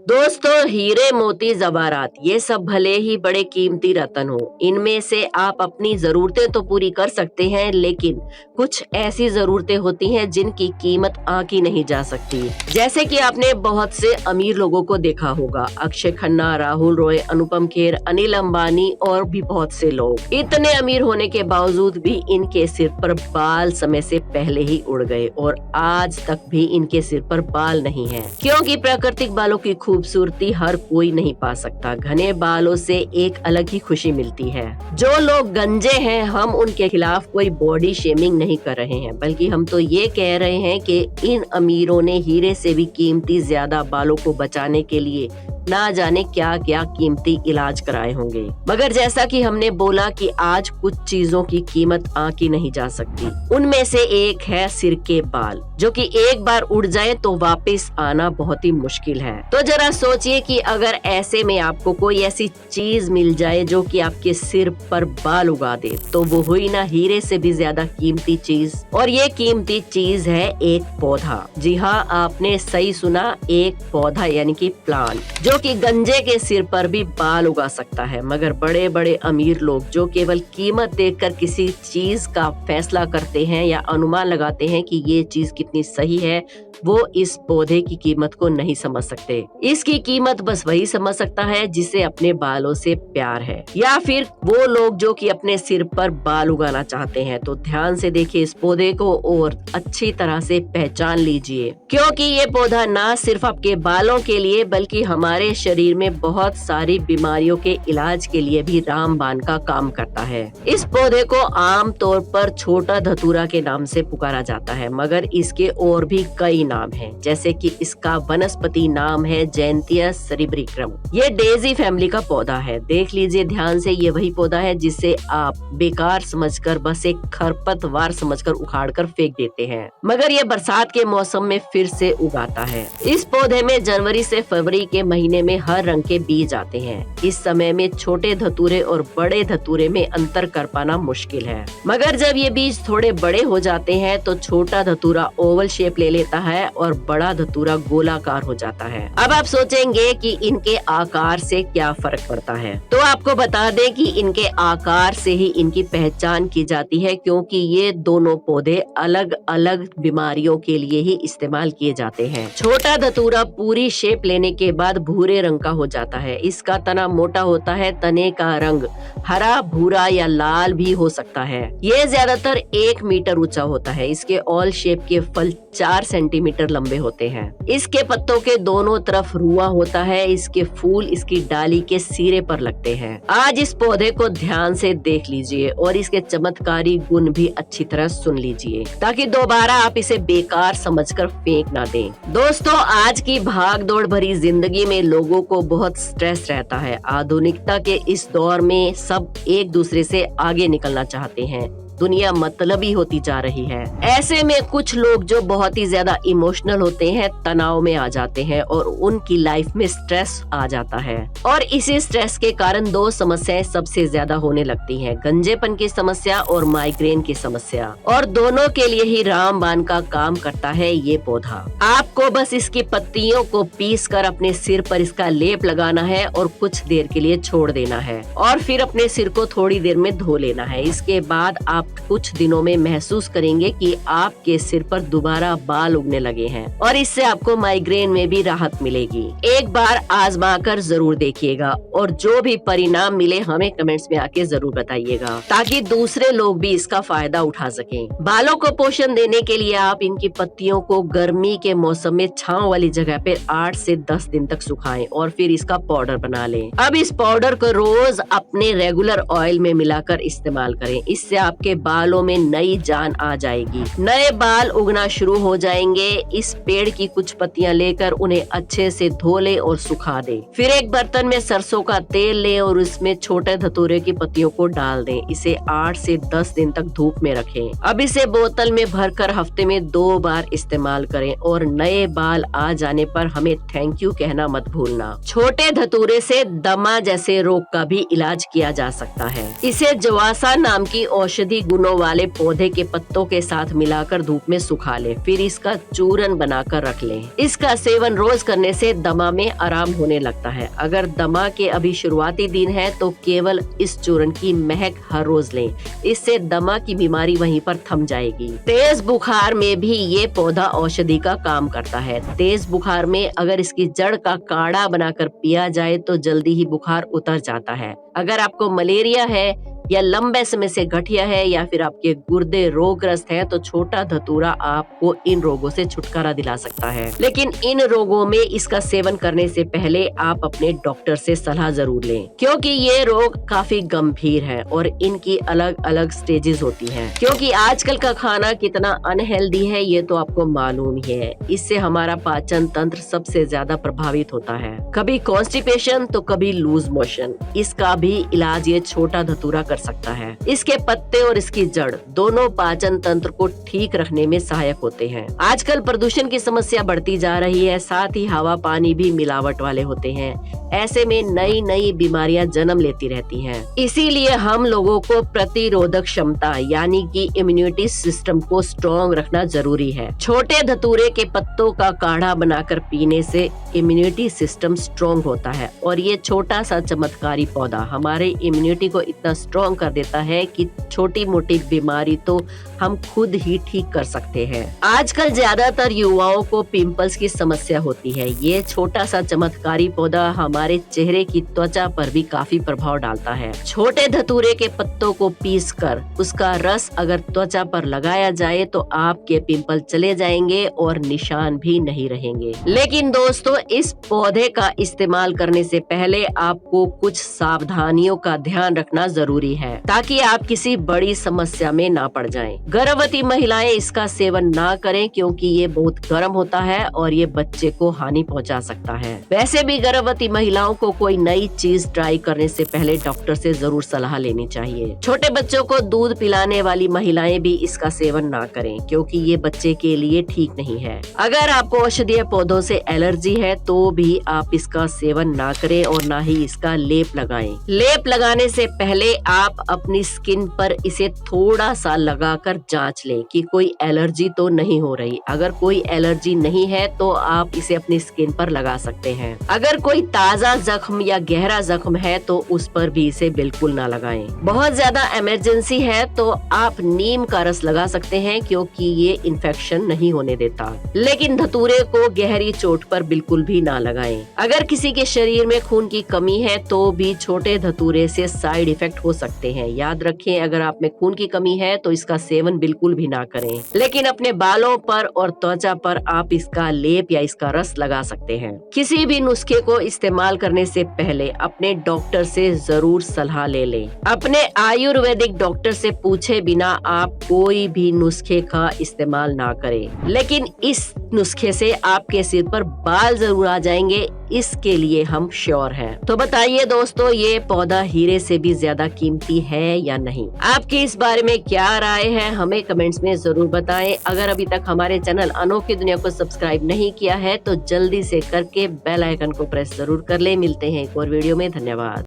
दोस्तों, हीरे मोती जवाहरात ये सब भले ही बड़े कीमती रत्न हो, इनमें से आप अपनी जरूरतें तो पूरी कर सकते हैं, लेकिन कुछ ऐसी जरूरतें होती हैं जिनकी कीमत आंकी नहीं जा सकती। जैसे कि आपने बहुत से अमीर लोगों को देखा होगा, अक्षय खन्ना, राहुल रॉय, अनुपम खेर, अनिल अंबानी और भी बहुत से लोग। इतने अमीर होने के बावजूद भी इनके सिर पर बाल समय से पहले ही उड़ गए और आज तक भी इनके सिर पर बाल नहीं है, क्योंकि प्राकृतिक बालों की खूबसूरती हर कोई नहीं पा सकता। घने बालों से एक अलग ही खुशी मिलती है। जो लोग गंजे हैं, हम उनके खिलाफ कोई बॉडी शेमिंग नहीं कर रहे हैं, बल्कि हम तो ये कह रहे हैं कि इन अमीरों ने हीरे से भी कीमती ज्यादा बालों को बचाने के लिए ना जाने क्या क्या कीमती इलाज कराए होंगे। मगर जैसा कि हमने बोला कि आज कुछ चीजों की कीमत आंकी नहीं जा सकती। उनमें से एक है सिर के बाल, जो कि एक बार उड़ जाए तो वापस आना बहुत ही मुश्किल है। तो जरा सोचिए कि अगर ऐसे में आपको कोई ऐसी चीज मिल जाए जो कि आपके सिर पर बाल उगा दे, तो वो हुई ना हीरे से भी ज्यादा कीमती चीज। और ये कीमती चीज है एक पौधा। जी हाँ, आपने सही सुना, एक पौधा यानी कि प्लांट, जो कि गंजे के सिर पर भी बाल उगा सकता है। मगर बड़े बड़े अमीर लोग जो केवल कीमत देखकर किसी चीज का फैसला करते हैं या अनुमान लगाते हैं कि ये चीज कितनी सही है, वो इस पौधे की कीमत को नहीं समझ सकते। इसकी कीमत बस वही समझ सकता है जिसे अपने बालों से प्यार है, या फिर वो लोग जो कि अपने सिर पर बाल उगाना चाहते हैं। तो ध्यान से देखिए इस पौधे को और अच्छी तरह से पहचान लीजिए, क्योंकि ये पौधा ना सिर्फ आपके बालों के लिए बल्कि हमारे शरीर में बहुत सारी बीमारियों के इलाज के लिए भी रामबाण का काम करता है। इस पौधे को आम तौर पर छोटा धतूरा के नाम से पुकारा जाता है, मगर इसके और भी कई नाम हैं, जैसे कि इसका वनस्पति नाम है जयंतिया सेरिब्रिकम। ये डेजी फैमिली का पौधा है। देख लीजिए ध्यान से, ये वही पौधा है जिसे आप बेकार समझकर बस एक खरपतवार समझकर उखाड़कर फेंक देते हैं, मगर ये बरसात के मौसम में फिर से उगाता है। इस पौधे में जनवरी से फरवरी के महीने में हर रंग के बीज आते हैं। इस समय में छोटे धतूरे और बड़े धतूरे में अंतर कर पाना मुश्किल है, मगर जब ये बीज थोड़े बड़े हो जाते हैं तो छोटा धतूरा ओवल शेप ले लेता है और बड़ा धतूरा गोलाकार हो जाता है। अब आप सोचेंगे कि इनके आकार से क्या फर्क पड़ता है, तो आपको बता दें कि इनके आकार से ही इनकी पहचान की जाती है, क्योंकि ये दोनों पौधे अलग अलग बीमारियों के लिए ही इस्तेमाल किए जाते हैं। छोटा धतूरा पूरी शेप लेने के बाद भूरे रंग का हो जाता है। इसका तना मोटा होता है, तने का रंग हरा, भूरा या लाल भी हो सकता है। ये ज्यादातर 1 मीटर ऊंचा होता है। इसके ऑल शेप के फल 4 सेंटीमीटर लंबे होते हैं। इसके पत्तों के दोनों तरफ रुआ होता है। इसके फूल इसकी डाली के सिरे पर लगते हैं। आज इस पौधे को ध्यान से देख लीजिए और इसके चमत्कारी गुण भी अच्छी तरह सुन लीजिए, ताकि दोबारा आप इसे बेकार समझकर फेंक ना दें। दोस्तों, आज की भाग दौड़ भरी जिंदगी में लोगों को बहुत स्ट्रेस रहता है। आधुनिकता के इस दौर में सब एक दूसरे से आगे निकलना चाहते हैं। दुनिया मतलबी होती जा रही है। ऐसे में कुछ लोग जो बहुत ही ज्यादा इमोशनल होते हैं, तनाव में आ जाते हैं और उनकी लाइफ में स्ट्रेस आ जाता है। और इसी स्ट्रेस के कारण 2 समस्याएं सबसे ज्यादा होने लगती हैं, गंजेपन की समस्या और माइग्रेन की समस्या। और दोनों के लिए ही रामबाण का काम करता है ये पौधा। आपको बस इसकी पत्तियों को पीस कर अपने सिर पर इसका लेप लगाना है और कुछ देर के लिए छोड़ देना है, और फिर अपने सिर को थोड़ी देर में धो लेना है। इसके बाद आप कुछ दिनों में महसूस करेंगे कि आपके सिर पर दोबारा बाल उगने लगे हैं, और इससे आपको माइग्रेन में भी राहत मिलेगी। एक बार आजमा कर जरूर देखिएगा और जो भी परिणाम मिले हमें कमेंट्स में आके जरूर बताइएगा, ताकि दूसरे लोग भी इसका फायदा उठा सकें। बालों को पोषण देने के लिए आप इनकी पत्तियों को गर्मी के मौसम में छांव वाली जगह पे 8 से 10 दिन तक सुखाएं और फिर इसका पाउडर बना लें। अब इस पाउडर को रोज अपने रेगुलर ऑयल में मिलाकर इस्तेमाल करें। इससे आपके बालों में नई जान आ जाएगी, नए बाल उगना शुरू हो जाएंगे। इस पेड़ की कुछ पत्तियां लेकर उन्हें अच्छे से धो लें और सुखा दें। फिर एक बर्तन में सरसों का तेल लें और उसमें छोटे धतूरे की पत्तियों को डाल दें। इसे 8 से 10 दिन तक धूप में रखें। अब इसे बोतल में भरकर हफ्ते में 2 बार इस्तेमाल करें और नए बाल आ जाने पर हमें थैंक यू कहना मत भूलना। छोटे धतूरे से दमा जैसे रोग का भी इलाज किया जा सकता है। इसे जवासा नाम की औषधि औषधि गुणों वाले पौधे के पत्तों के साथ मिलाकर धूप में सुखा लें, फिर इसका चूरन बनाकर रख लें। इसका सेवन रोज करने से दमा में आराम होने लगता है। अगर दमा के अभी शुरुआती दिन है तो केवल इस चूरन की महक हर रोज लें, इससे दमा की बीमारी वहीं पर थम जाएगी। तेज बुखार में भी ये पौधा औषधि का काम करता है। तेज बुखार में अगर इसकी जड़ का काढ़ा बनाकर पिया जाए तो जल्दी ही बुखार उतर जाता है। अगर आपको मलेरिया है या लंबे समय से गठिया है या फिर आपके गुर्दे रोगग्रस्त हैं तो छोटा धतूरा आपको इन रोगों से छुटकारा दिला सकता है। लेकिन इन रोगों में इसका सेवन करने से पहले आप अपने डॉक्टर से सलाह जरूर लें, क्योंकि ये रोग काफी गंभीर है और इनकी अलग अलग स्टेजेस होती हैं। क्योंकि आजकल का खाना कितना अनहेल्दी है ये तो आपको मालूम ही है। इससे हमारा पाचन तंत्र सबसे ज्यादा प्रभावित होता है, कभी कॉन्स्टिपेशन तो कभी लूज मोशन। इसका भी इलाज ये छोटा धतूरा कर सकता है। इसके पत्ते और इसकी जड़ दोनों पाचन तंत्र को ठीक रखने में सहायक होते हैं। आजकल प्रदूषण की समस्या बढ़ती जा रही है, साथ ही हवा पानी भी मिलावट वाले होते हैं। ऐसे में नई नई बीमारियां जन्म लेती रहती हैं। इसीलिए हम लोगों को प्रतिरोधक क्षमता यानी कि इम्यूनिटी सिस्टम को स्ट्रॉन्ग रखना जरूरी है। छोटे धतूरे के पत्तों का काढ़ा बनाकर पीने से इम्यूनिटी सिस्टम स्ट्रॉन्ग होता है और ये छोटा सा चमत्कारी पौधा हमारे इम्यूनिटी को इतना स्ट्रॉन्ग कर देता है कि छोटी मोटी बीमारी तो हम खुद ही ठीक कर सकते हैं। आजकल ज्यादातर युवाओं को पिंपल्स की समस्या होती है। ये छोटा सा चमत्कारी पौधा हमारे चेहरे की त्वचा पर भी काफी प्रभाव डालता है। छोटे धतूरे के पत्तों को पीसकर उसका रस अगर त्वचा पर लगाया जाए तो आपके पिंपल चले जाएंगे और निशान भी नहीं रहेंगे। लेकिन दोस्तों, इस पौधे का इस्तेमाल करने से पहले आपको कुछ सावधानियों का ध्यान रखना जरूरी है ताकि आप किसी बड़ी समस्या में ना पड़ जाएं। गर्भवती महिलाएं इसका सेवन ना करें क्योंकि ये बहुत गर्म होता है और ये बच्चे को हानि पहुंचा सकता है। वैसे भी गर्भवती महिलाओं को कोई नई चीज ट्राई करने से पहले डॉक्टर से जरूर सलाह लेनी चाहिए। छोटे बच्चों को दूध पिलाने वाली महिलाएं भी इसका सेवन ना करें क्योंकि ये बच्चे के लिए ठीक नहीं है। अगर आपको औषधीय पौधों से एलर्जी है तो भी आप इसका सेवन ना करें और ना ही इसका लेप लगाएं। लेप लगाने से पहले आप अपनी स्किन पर इसे थोड़ा सा लगाकर जांच लें कि कोई एलर्जी तो नहीं हो रही। अगर कोई एलर्जी नहीं है तो आप इसे अपनी स्किन पर लगा सकते हैं। अगर कोई ताजा जख्म या गहरा जख्म है तो उस पर भी इसे बिल्कुल ना लगाएं। बहुत ज्यादा इमरजेंसी है तो आप नीम का रस लगा सकते हैं क्योंकि ये इन्फेक्शन नहीं होने देता। लेकिन धतूरे को गहरी चोट पर बिल्कुल भी ना लगाएं। अगर किसी के शरीर में खून की कमी है तो भी छोटे धतूरे से साइड इफेक्ट हो सकते हैं। याद रखें, अगर आप में खून की कमी है तो इसका सेवन बिल्कुल भी ना करें। लेकिन अपने बालों पर और त्वचा पर आप इसका लेप या इसका रस लगा सकते हैं। किसी भी नुस्खे को इस्तेमाल करने से पहले अपने डॉक्टर से जरूर सलाह ले लें। अपने आयुर्वेदिक डॉक्टर से पूछे बिना आप कोई भी नुस्खे का इस्तेमाल ना करें। लेकिन इस नुस्खे से आपके सिर पर बाल जरूर आ जाएंगे, इसके लिए हम श्योर हैं। तो बताइए दोस्तों, ये पौधा हीरे से भी ज्यादा कीमती है या नहीं? आपकी इस बारे में क्या राय है हमें कमेंट्स में जरूर बताएं। अगर अभी तक हमारे चैनल अनोखी दुनिया को सब्सक्राइब नहीं किया है तो जल्दी से करके बेल आइकन को प्रेस जरूर कर ले। मिलते हैं एक और वीडियो में। धन्यवाद।